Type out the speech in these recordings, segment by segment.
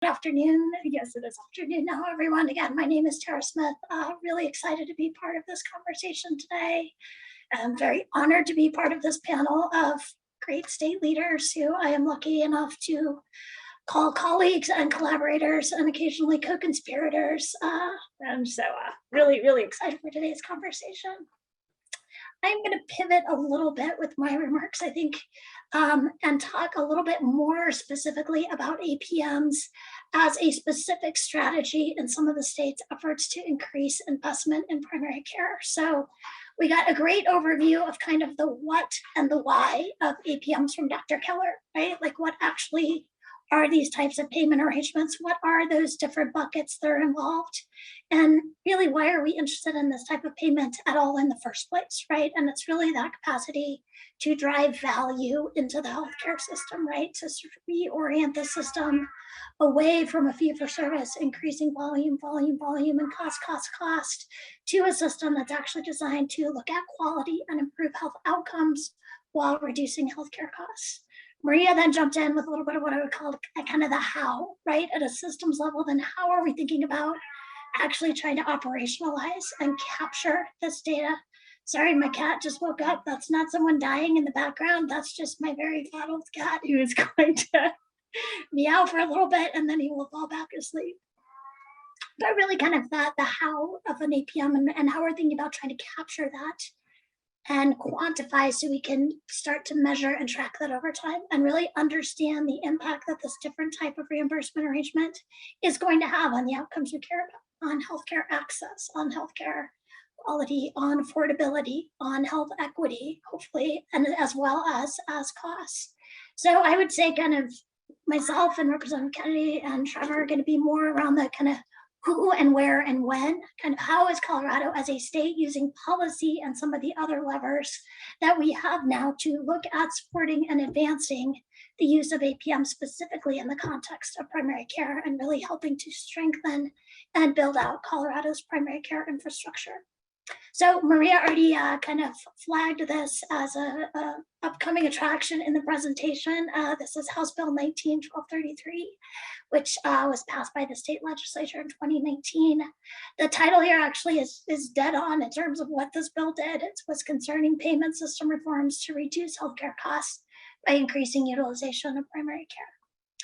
Good afternoon. Yes, it is afternoon now, everyone. Again, my name is Tara Smith. Really excited to be part of this conversation today. I'm very honored to be part of this panel of great state leaders who I am lucky enough to call colleagues and collaborators and occasionally co-conspirators. Really, really excited for today's conversation. I'm going to pivot a little bit with my remarks, I think, and talk a little bit more specifically about APMs as a specific strategy in some of the state's efforts to increase investment in primary care. So we got a great overview of kind of the what and the why of APMs from Dr. Keller, right? Like what actually are these types of payment arrangements? What are those different buckets that are involved? And really, why are we interested in this type of payment at all in the first place, right? And it's really that capacity to drive value into the healthcare system, right? To sort of reorient the system away from a fee for service, increasing volume, and cost, to a system that's actually designed to look at quality and improve health outcomes while reducing healthcare costs. Maria then jumped in with a little bit of what I would call kind of the how, right? At a systems level, then how are we thinking about actually trying to operationalize and capture this data? Sorry, my cat just woke up. That's not someone dying in the background. That's just my very bottled cat who is going to meow for a little bit and then he will fall back asleep. But really kind of the how of an APM and how we're thinking about trying to capture that and quantify so we can start to measure and track that over time and really understand the impact that this different type of reimbursement arrangement is going to have on the outcomes we care about, on healthcare access, on healthcare quality, on affordability, on health equity, hopefully, and as well as costs. So I would say kind of myself and Representative Kennedy and Trevor are going to be more around the kind of who and where and when, kind of how is Colorado as a state using policy and some of the other levers that we have now to look at supporting and advancing the use of APM specifically in the context of primary care and really helping to strengthen and build out Colorado's primary care infrastructure. So Maria already kind of flagged this as a upcoming attraction in the presentation. This is House Bill 19-1233, which was passed by the state legislature in 2019. The title here actually is dead on in terms of what this bill did. It was concerning payment system reforms to reduce healthcare costs by increasing utilization of primary care.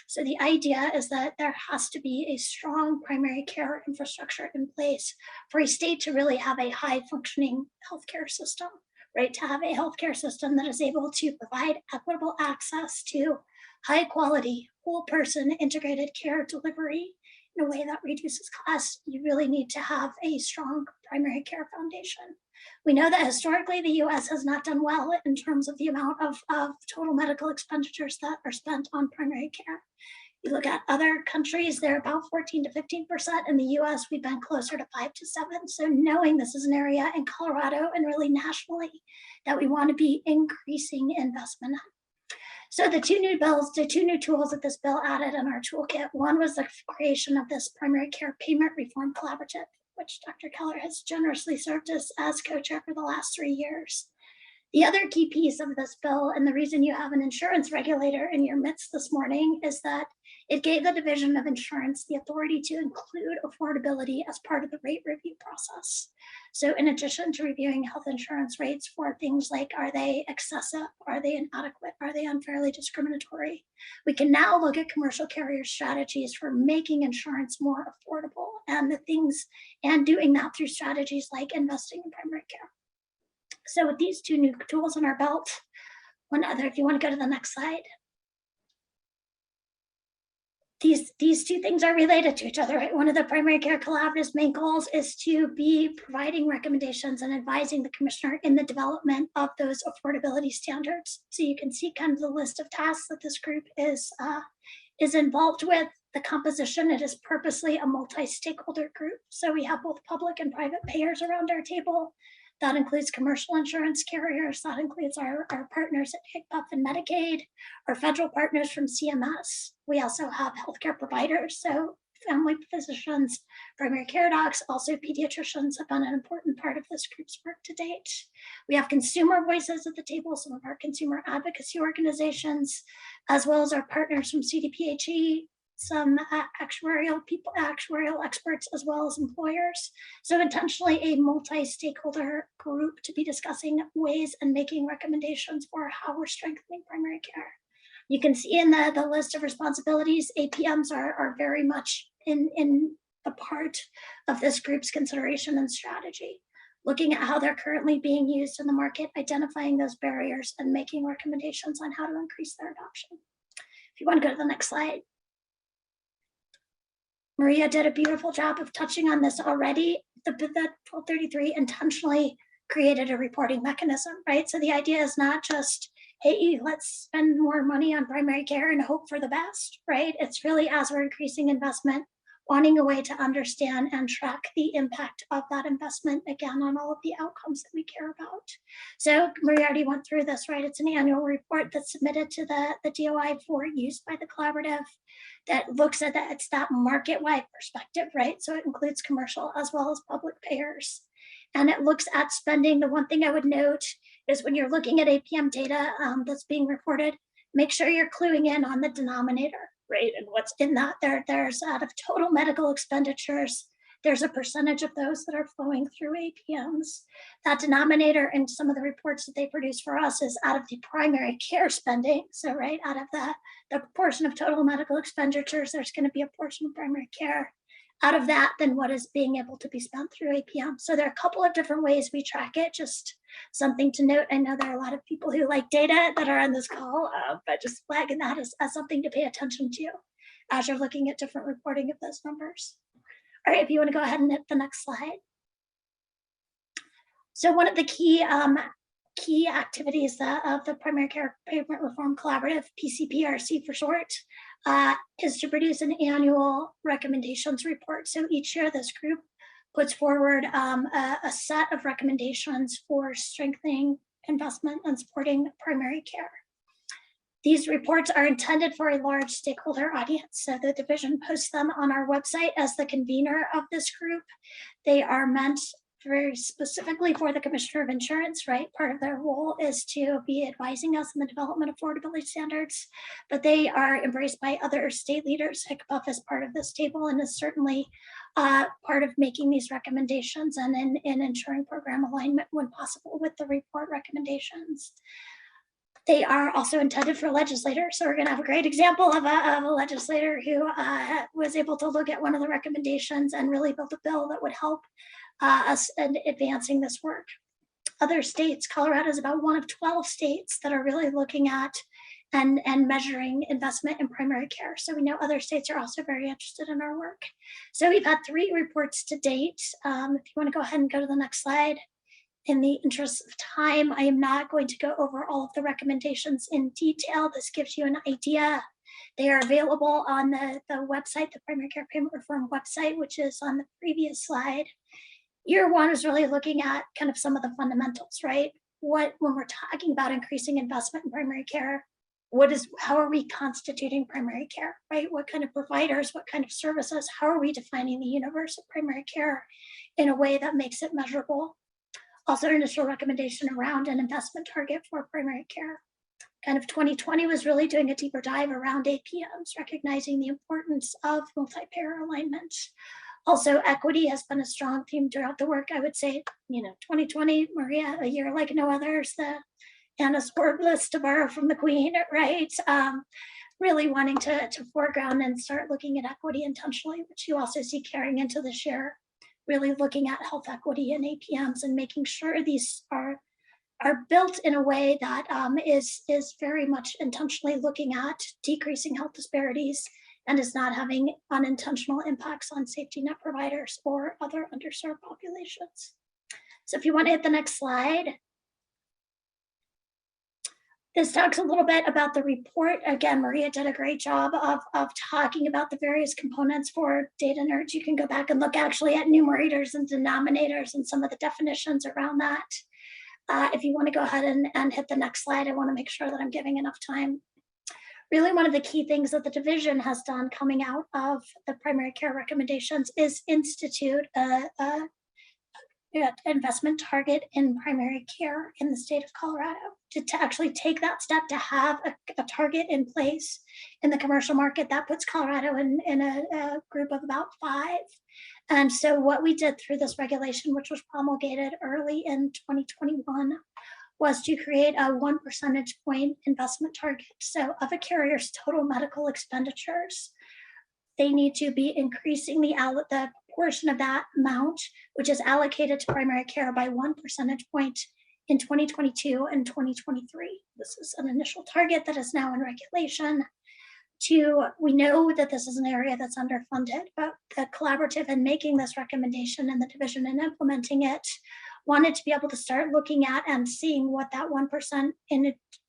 So the idea is that there has to be a strong primary care infrastructure in place for a state to really have a high functioning healthcare system, right? To have a healthcare system that is able to provide equitable access to high quality, whole person integrated care delivery in a way that reduces costs. You really need to have a strong primary care foundation. We know that historically the US has not done well in terms of the amount of total medical expenditures that are spent on primary care. You look at other countries, they're about 14 to 15%. In the US, we've been closer to 5 to 7. So knowing this is an area in Colorado and really nationally that we want to be increasing investment in. So the two new tools that this bill added in our toolkit, one was the creation of this primary care payment reform collaborative, which Dr. Keller has generously served as co-chair for the last 3 years. The other key piece of this bill, and the reason you have an insurance regulator in your midst this morning, is that it gave the Division of Insurance the authority to include affordability as part of the rate review process. So in addition to reviewing health insurance rates for things like, are they excessive? Are they inadequate? Are they unfairly discriminatory? We can now look at commercial carrier strategies for making insurance more affordable and doing that through strategies like investing in primary care. So with these two new tools in our belt, one other, if you want to go to the next slide. These two things are related to each other, right? One of the primary care collaborative's main goals is to be providing recommendations and advising the commissioner in the development of those affordability standards. So you can see kind of the list of tasks that this group is involved with. The composition, it is purposely a multi-stakeholder group. So we have both public and private payers around our table. That includes commercial insurance carriers. That includes our partners at HCPF and Medicaid, our federal partners from CMS. We also have healthcare providers, so family physicians, primary care docs, also pediatricians have been an important part of this group's work to date. We have consumer voices at the table, some of our consumer advocacy organizations, as well as our partners from CDPHE, some actuarial people, actuarial experts, as well as employers. So intentionally a multi-stakeholder group to be discussing ways and making recommendations for how we're strengthening primary care. You can see in the list of responsibilities, APMs are very much in a part of this group's consideration and strategy, looking at how they're currently being used in the market, identifying those barriers, and making recommendations on how to increase their adoption. If you want to go to the next slide. Maria did a beautiful job of touching on this already. The 1233 intentionally created a reporting mechanism, right? So the idea is not just, hey, let's spend more money on primary care and hope for the best, right? It's really, as we're increasing investment, wanting a way to understand and track the impact of that investment, again, on all of the outcomes that we care about. So Maria already went through this, right? It's an annual report that's submitted to the DOI for use by the collaborative that looks at that. It's that market-wide perspective, right? So it includes commercial as well as public payers. And it looks at spending. The one thing I would note is when you're looking at APM data that's being reported, make sure you're cluing in on the denominator, right? And what's in that. There's out of total medical expenditures, there's a percentage of those that are flowing through APMs. That denominator in some of the reports that they produce for us is out of the primary care spending. So right out of the proportion of total medical expenditures, there's going to be a portion of primary care. Out of that, then what is being able to be spent through APM. So there are a couple of different ways we track it, just something to note. I know there are a lot of people who like data that are on this call, but just flagging that as something to pay attention to as you're looking at different reporting of those numbers. All right, if you want to go ahead and hit the next slide. So one of the key activities of the Primary Care Payment Reform Collaborative, PCPRC for short, is to produce an annual recommendations report. So each year this group puts forward a set of recommendations for strengthening investment and supporting primary care. These reports are intended for a large stakeholder audience. So the division posts them on our website as the convener of this group. They are meant very specifically for the Commissioner of Insurance, right? Part of their role is to be advising us in the development of affordability standards, but they are embraced by other state leaders. HCBUF is part of this table and is certainly part of making these recommendations and in ensuring program alignment when possible with the report recommendations. They are also intended for legislators. So we're going to have a great example of a legislator who was able to look at one of the recommendations and really build a bill that would help us in advancing this work. Other states, Colorado is about one of 12 states that are really looking at and measuring investment in primary care. So we know other states are also very interested in our work. So we've had 3 reports to date. If you want to go ahead and go to the next slide. In the interest of time, I am not going to go over all of the recommendations in detail. This gives you an idea. They are available on the website, the Primary Care Payment Reform website, which is on the previous slide. Year 1 is really looking at kind of some of the fundamentals, right? When we're talking about increasing investment in primary care, how are we constituting primary care, right? What kind of providers, what kind of services, how are we defining the universe of primary care in a way that makes it measurable? Also, initial recommendation around an investment target for primary care. Kind of 2020 was really doing a deeper dive around APMs, recognizing the importance of multi-payer alignment. Also, equity has been a strong theme throughout the work. I would say, 2020, Maria, a year like no others, the Anna's word list to borrow from the Queen, right? Really wanting to foreground and start looking at equity intentionally, which you also see carrying into this year. Really looking at health equity and APMs and making sure these are built in a way that is very much intentionally looking at decreasing health disparities and is not having unintentional impacts on safety net providers or other underserved populations. So if you want to hit the next slide. This talks a little bit about the report. Again, Maria did a great job of talking about the various components. For data nerds, you can go back and look actually at numerators and denominators and some of the definitions around that. If you want to go ahead and hit the next slide, I want to make sure that I'm giving enough time. Really, one of the key things that the division has done coming out of the primary care recommendations is institute investment target in primary care in the state of Colorado. To actually take that step to have a target in place in the commercial market, that puts Colorado in a group of about 5. And so what we did through this regulation, which was promulgated early in 2021, was to create a 1 percentage point investment target. So of a carrier's total medical expenditures, they need to be increasing the portion of that amount, which is allocated to primary care, by 1 percentage point in 2022 and 2023. This is an initial target that is now in regulation. We know that this is an area that's underfunded, but the collaborative in making this recommendation and the division in implementing it wanted to be able to start looking at and seeing what that 1%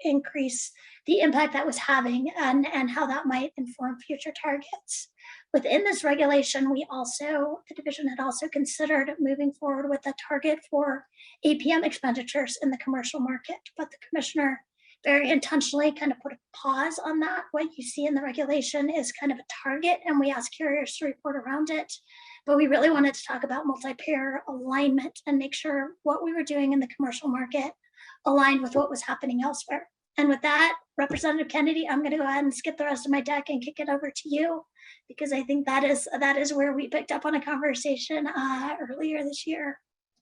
increase, the impact that was having, and how that might inform future targets. Within this regulation, the division had also considered moving forward with a target for APM expenditures in the commercial market, but the commissioner very intentionally kind of put a pause on that. What you see in the regulation is kind of a target, and we ask carriers to report around it. But we really wanted to talk about multi-payer alignment and make sure what we were doing in the commercial market aligned with what was happening elsewhere. And with that, Representative Kennedy, I'm going to go ahead and skip the rest of my deck and kick it over to you, because I think that is where we picked up on a conversation earlier this year.